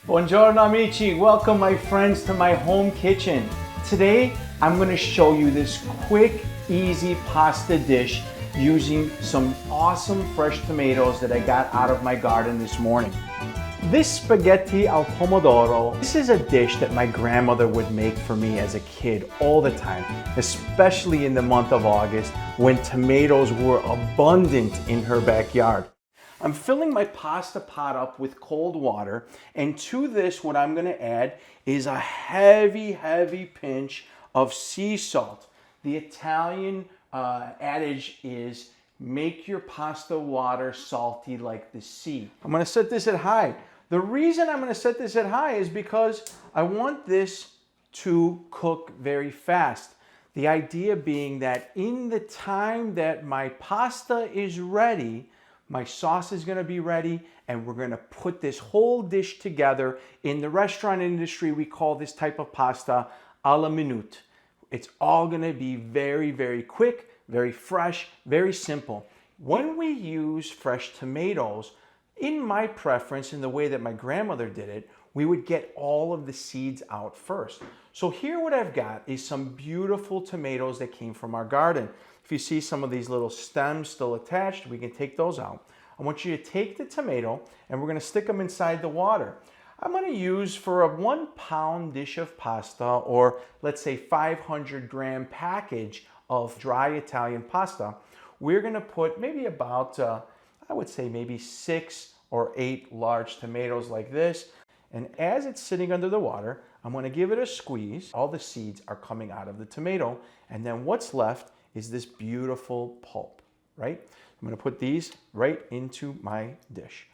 Buongiorno amici, welcome my friends to my home kitchen. Today I'm going to show you this quick, easy pasta dish using some awesome fresh tomatoes that I got out of my garden this morning. This spaghetti al pomodoro, this is a dish that my grandmother would make for me as a kid all the time, especially in the month of August when tomatoes were abundant in her backyard. I'm filling my pasta pot up with cold water, and to this what I'm going to add is a heavy pinch of sea salt. The Italian adage is make your pasta water salty like the sea. I'm going to set this at high. The reason I'm going to set this at high is because I want this to cook very fast. The idea being that in the time that my pasta is ready, my sauce is going to be ready, and we're going to put this whole dish together. In the restaurant industry, we call this type of pasta alla minute. It's all going to be very quick, very fresh, very simple. When we use fresh tomatoes, in my preference, in the way that my grandmother did it, we would get all of the seeds out first. So here what I've got is some beautiful tomatoes that came from our garden. If you see some of these little stems still attached, we can take those out. I want you to take the tomato and we're going to stick them inside the water. I'm going to use for a 1 pound dish of pasta, or let's say 500 gram package of dry Italian pasta, we're going to put maybe about, I would say maybe 6 or 8 large tomatoes like this. And as it's sitting under the water, I'm going to give it a squeeze. All the seeds are coming out of the tomato, and then what's left is this beautiful pulp, right? I'm going to put these right into my dish.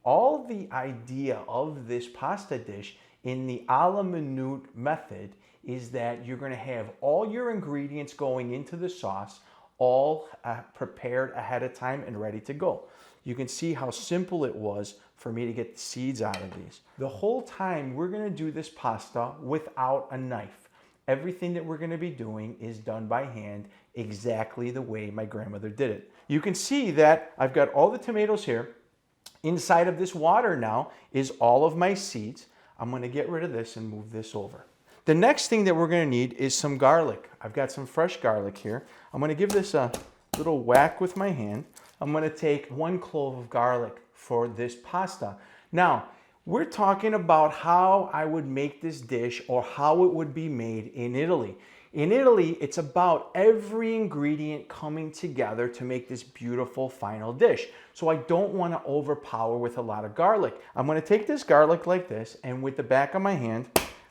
All the idea of this pasta dish in the alla minute method is that you're going to have all your ingredients going into the sauce, all prepared ahead of time and ready to go. You can see how simple it was for me to get the seeds out of these. The whole time we're going to do this pasta without a knife. Everything that we're going to be doing is done by hand, exactly the way my grandmother did it. You can see that I've got all the tomatoes here. Inside of this water now is all of my seeds. I'm going to get rid of this and move this over. The next thing that we're going to need is some garlic. I've got some fresh garlic here. I'm going to give this a little whack with my hand. I'm going to take 1 clove of garlic for this pasta. Now, we're talking about how I would make this dish or how it would be made in Italy. In Italy, it's about every ingredient coming together to make this beautiful final dish. So I don't want to overpower with a lot of garlic. I'm going to take this garlic like this, and with the back of my hand,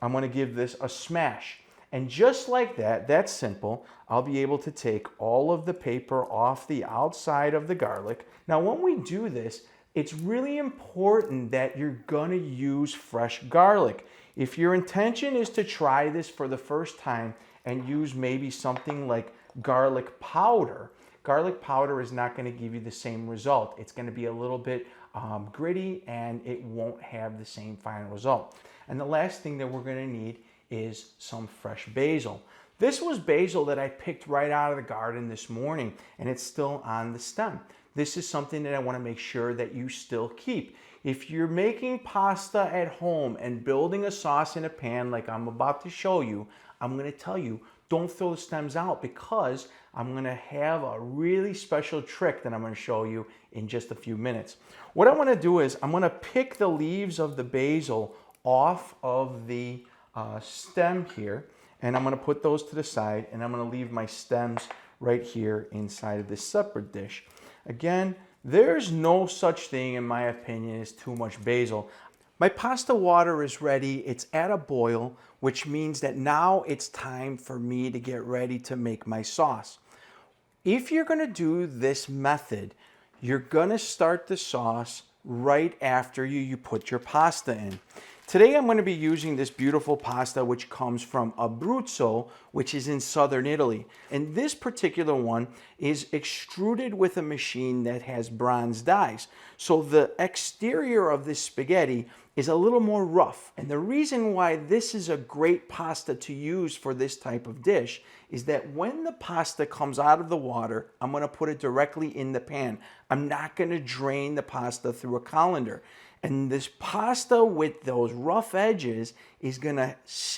I'm going to give this a smash. And just like that, that's simple, I'll be able to take all of the paper off the outside of the garlic. Now, when we do this, it's really important that you're gonna use fresh garlic. If your intention is to try this for the first time and use maybe something like garlic powder is not gonna give you the same result. It's gonna be a little bit gritty, and it won't have the same final result. And the last thing that we're gonna need is some fresh basil. This was basil that I picked right out of the garden this morning, and it's still on the stem. This is something that I want to make sure that you still keep. If you're making pasta at home and building a sauce in a pan like I'm about to show you, I'm going to tell you, don't throw the stems out, because I'm going to have a really special trick that I'm going to show you in just a few minutes. What I want to do is I'm going to pick the leaves of the basil off of the stem here, and I'm going to put those to the side, and I'm going to leave my stems right here inside of this separate dish. Again, there's no such thing, in my opinion, as too much basil. My pasta water is ready. It's at a boil, which means that now it's time for me to get ready to make my sauce. If you're going to do this method, you're going to start the sauce right after you put your pasta in. Today I'm going to be using this beautiful pasta which comes from Abruzzo, which is in southern Italy. And this particular one is extruded with a machine that has bronze dies. So the exterior of this spaghetti is a little more rough. And the reason why this is a great pasta to use for this type of dish is that when the pasta comes out of the water, I'm going to put it directly in the pan. I'm not going to drain the pasta through a colander. And this pasta with those rough edges is gonna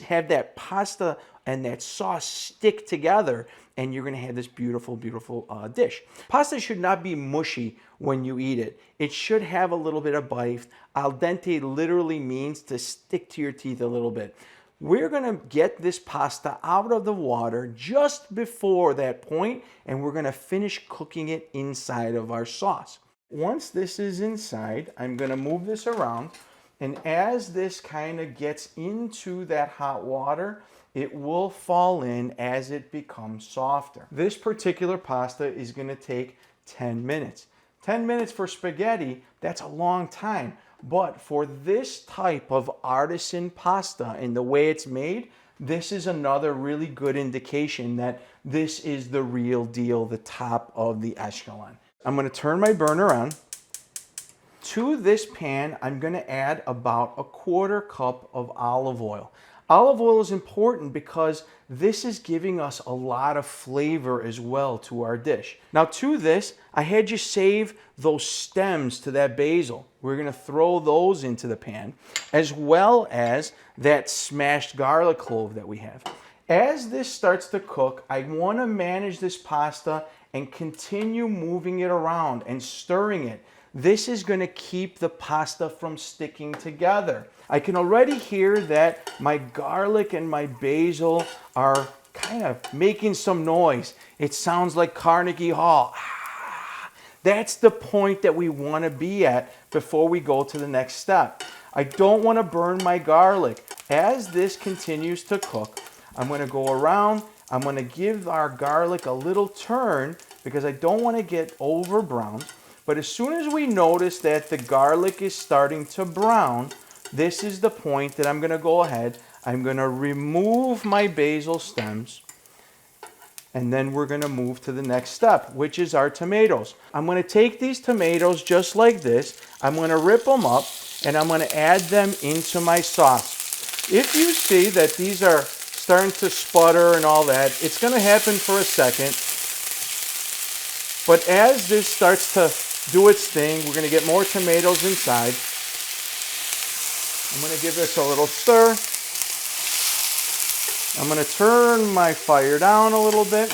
have that pasta and that sauce stick together, and you're gonna have this beautiful, beautiful dish. Pasta should not be mushy when you eat it. It should have a little bit of bite. Al dente literally means to stick to your teeth a little bit. We're gonna get this pasta out of the water just before that point, and we're gonna finish cooking it inside of our sauce. Once this is inside, I'm gonna move this around, and as this kind of gets into that hot water, it will fall in as it becomes softer. This particular pasta is gonna take 10 minutes. 10 minutes for spaghetti, that's a long time. But for this type of artisan pasta and the way it's made, this is another really good indication that this is the real deal, the top of the echelon. I'm gonna turn my burner on. To this pan, I'm gonna add about 1/4 cup of olive oil. Olive oil is important because this is giving us a lot of flavor as well to our dish. Now to this, I had you save those stems to that basil. We're gonna throw those into the pan, as well as that smashed garlic clove that we have. As this starts to cook, I wanna manage this pasta and continue moving it around and stirring it. This is gonna keep the pasta from sticking together. I can already hear that my garlic and my basil are kind of making some noise. It sounds like Carnegie Hall. That's the point that we wanna be at before we go to the next step. I don't wanna burn my garlic. As this continues to cook, I'm gonna go around, I'm gonna give our garlic a little turn because I don't wanna get over browned. But as soon as we notice that the garlic is starting to brown, this is the point that I'm gonna go ahead, I'm gonna remove my basil stems, and then we're gonna move to the next step, which is our tomatoes. I'm gonna take these tomatoes just like this, I'm gonna rip them up, and I'm gonna add them into my sauce. If you see that these are starting to sputter and all that, it's gonna happen for a second. But as this starts to do its thing, we're gonna get more tomatoes inside. I'm gonna give this a little stir. I'm gonna turn my fire down a little bit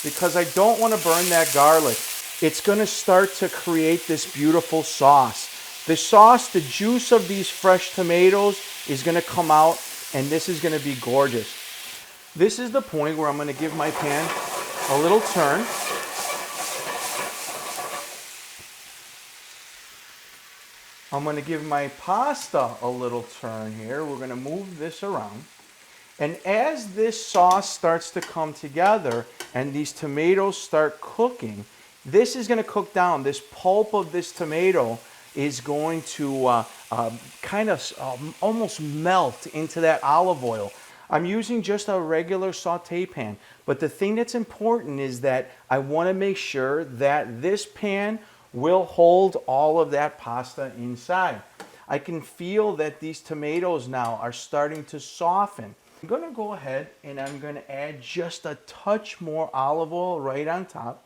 because I don't wanna burn that garlic. It's gonna start to create this beautiful sauce. The sauce, the juice of these fresh tomatoes is gonna come out, and this is gonna be gorgeous. This is the point where I'm gonna give my pan a little turn. I'm gonna give my pasta a little turn here. We're gonna move this around. And as this sauce starts to come together and these tomatoes start cooking, this is gonna cook down. This pulp of this tomato is going to kind of almost melt into that olive oil. I'm using just a regular saute pan, but the thing that's important is that I wanna make sure that this pan will hold all of that pasta inside. I can feel that these tomatoes now are starting to soften. I'm gonna go ahead and I'm gonna add just a touch more olive oil right on top.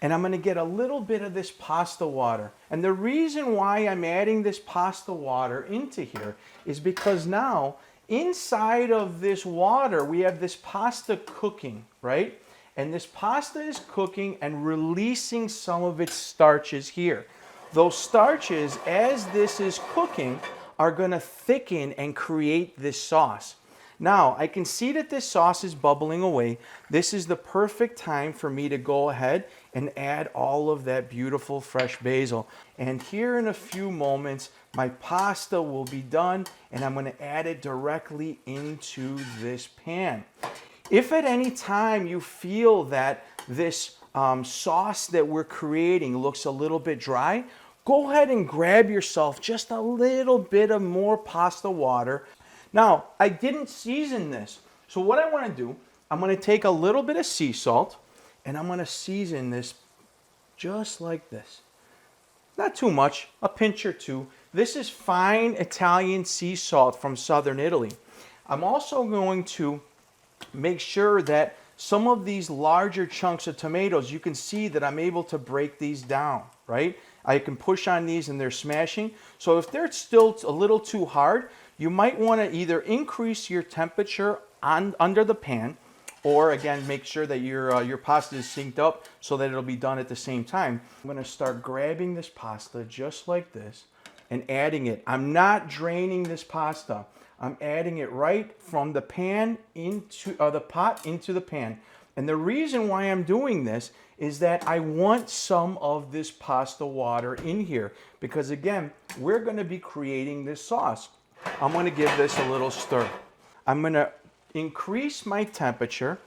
And I'm gonna get a little bit of this pasta water. And the reason why I'm adding this pasta water into here is because now inside of this water, we have this pasta cooking, right? And this pasta is cooking and releasing some of its starches here. Those starches, as this is cooking, are gonna thicken and create this sauce. Now, I can see that this sauce is bubbling away. This is the perfect time for me to go ahead and add all of that beautiful fresh basil. And here in a few moments, my pasta will be done, and I'm gonna add it directly into this pan. If at any time you feel that this sauce that we're creating looks a little bit dry, go ahead and grab yourself just a little bit of more pasta water. Now, I didn't season this. So what I want to do, I'm going to take a little bit of sea salt and I'm going to season this just like this. Not too much, a pinch or two. This is fine Italian sea salt from southern Italy. I'm also going to make sure that some of these larger chunks of tomatoes, you can see that I'm able to break these down, right? I can push on these and they're smashing. So if they're still a little too hard, you might want to either increase your temperature under the pan, or again, make sure that your pasta is synced up so that it'll be done at the same time. I'm going to start grabbing this pasta just like this and adding it. I'm not draining this pasta. I'm adding it right from the pan into the pot into the pan. And the reason why I'm doing this is that I want some of this pasta water in here, because again, we're going to be creating this sauce. I'm going to give this a little stir. I'm going to increase my temperature.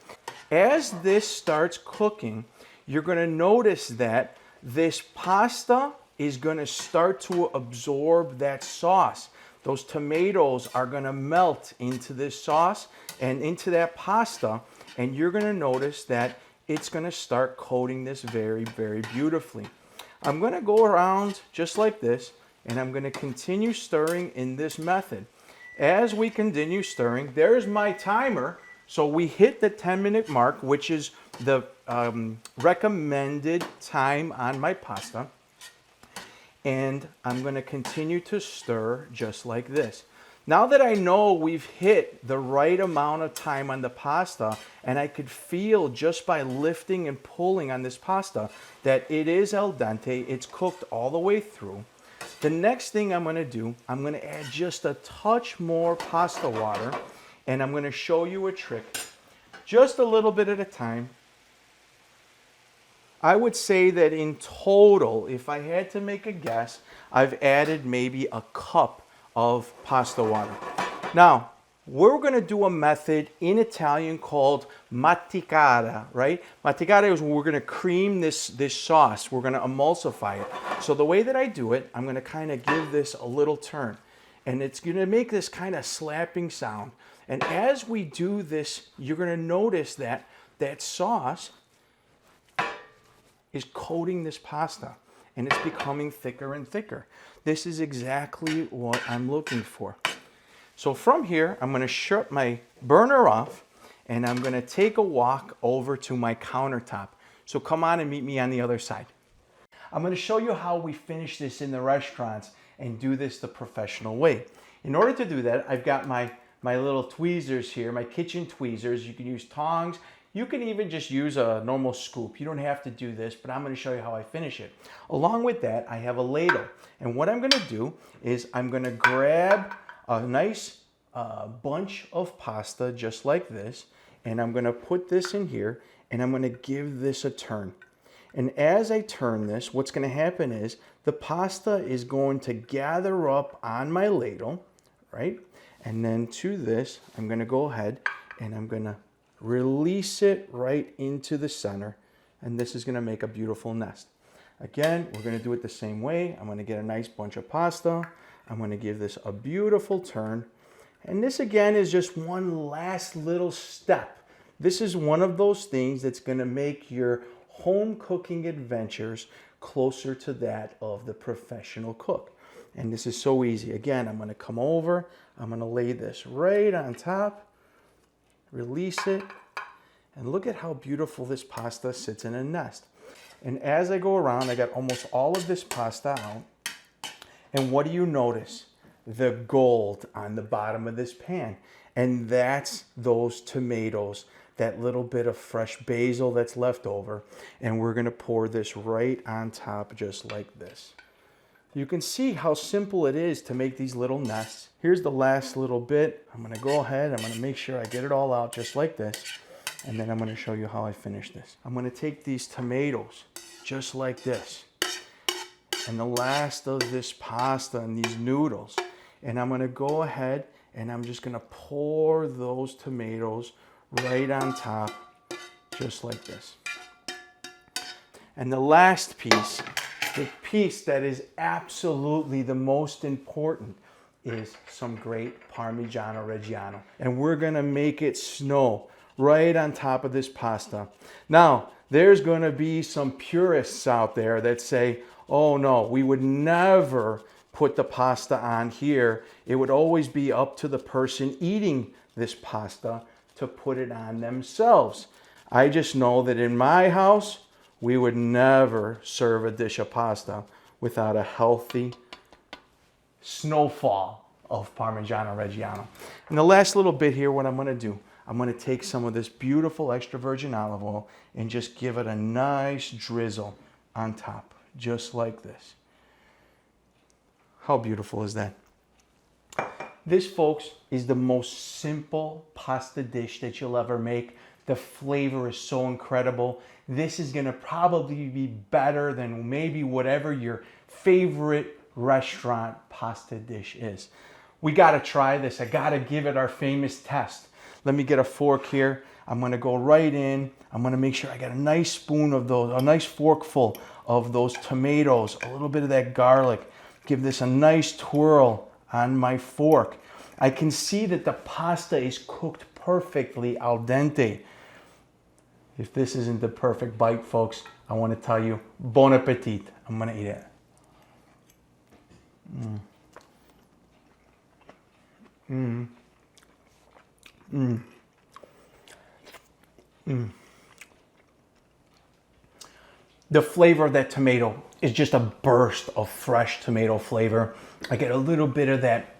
As this starts cooking, you're going to notice that this pasta is going to start to absorb that sauce. Those tomatoes are going to melt into this sauce and into that pasta, and you're going to notice that it's going to start coating this very, very beautifully. I'm going to go around just like this, and I'm going to continue stirring in this method. As we continue stirring, there's my timer. So we hit the 10-minute mark, which is the recommended time on my pasta. And I'm going to continue to stir just like this. Now that I know we've hit the right amount of time on the pasta, and I could feel just by lifting and pulling on this pasta that it is al dente, it's cooked all the way through. The next thing I'm going to do, I'm going to add just a touch more pasta water, and I'm going to show you a trick. Just a little bit at a time. I would say that in total, if I had to make a guess, I've added maybe a cup of pasta water. Now, we're going to do a method in Italian called matticata, right? Matticata is we're going to cream this sauce. We're going to emulsify it. So the way that I do it, I'm going to kind of give this a little turn. And it's going to make this kind of slapping sound. And as we do this, you're going to notice that that sauce is coating this pasta. And it's becoming thicker and thicker. This is exactly what I'm looking for. So from here, I'm going to shut my burner off, and I'm going to take a walk over to my countertop. So come on and meet me on the other side. I'm going to show you how we finish this in the restaurants and do this the professional way. In order to do that, I've got my little tweezers here, my kitchen tweezers. You can use tongs. You can even just use a normal scoop. You don't have to do this, but I'm going to show you how I finish it. Along with that, I have a ladle. And what I'm going to do is I'm going to grab a nice bunch of pasta just like this, and I'm going to put this in here, and I'm going to give this a turn. And as I turn this, what's going to happen is the pasta is going to gather up on my ladle, right? And then to this, I'm going to go ahead and I'm going to release it right into the center, and this is going to make a beautiful nest. Again, we're going to do it the same way. I'm going to get a nice bunch of pasta. I'm going to give this a beautiful turn. And this again is just one last little step. This is one of those things that's going to make your home cooking adventures closer to that of the professional cook. And this is so easy. Again, I'm going to come over. I'm going to lay this right on top. Release it, and look at how beautiful this pasta sits in a nest. And as I go around, I got almost all of this pasta out. And what do you notice? The gold on the bottom of this pan. And that's those tomatoes, that little bit of fresh basil that's left over. And we're going to pour this right on top just like this. You can see how simple it is to make these little nests. Here's the last little bit. I'm going to go ahead, I'm going to make sure I get it all out just like this. And then I'm going to show you how I finish this. I'm going to take these tomatoes just like this. And the last of this pasta and these noodles. And I'm going to go ahead and I'm just going to pour those tomatoes right on top just like this. And the last piece, the piece that is absolutely the most important, is some great Parmigiano Reggiano. And we're gonna make it snow right on top of this pasta. Now, there's gonna be some purists out there that say, oh no, we would never put the pasta on here. It would always be up to the person eating this pasta to put it on themselves. I just know that in my house, we would never serve a dish of pasta without a healthy snowfall of Parmigiano Reggiano. And the last little bit here, what I'm gonna do, I'm gonna take some of this beautiful extra virgin olive oil and just give it a nice drizzle on top, just like this. How beautiful is that? This, folks, is the most simple pasta dish that you'll ever make. The flavor is so incredible. This is gonna probably be better than maybe whatever your favorite restaurant pasta dish is. We gotta try this. I gotta give it our famous test. Let me get a fork here. I'm gonna go right in. I'm gonna make sure I got a nice spoon of those, a nice forkful of those tomatoes, a little bit of that garlic. Give this a nice twirl on my fork. I can see that the pasta is cooked perfectly al dente. If this isn't the perfect bite, folks, I want to tell you, bon appetit. I'm going to eat it. The flavor of that tomato is just a burst of fresh tomato flavor. I get a little bit of that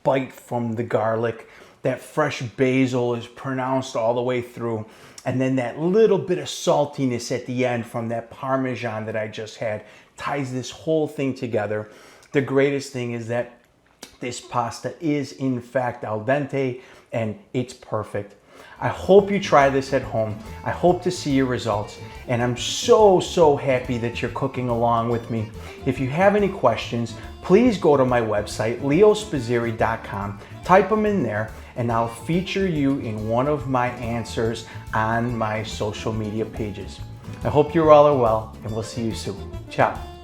bite from the garlic. That fresh basil is pronounced all the way through. And then that little bit of saltiness at the end from that Parmesan that I just had ties this whole thing together. The greatest thing is that this pasta is in fact al dente and it's perfect. I hope you try this at home. I hope to see your results. And I'm so happy that you're cooking along with me. If you have any questions, please go to my website, leospizzirri.com. Type them in there and I'll feature you in one of my answers on my social media pages. I hope you all are well and we'll see you soon. Ciao.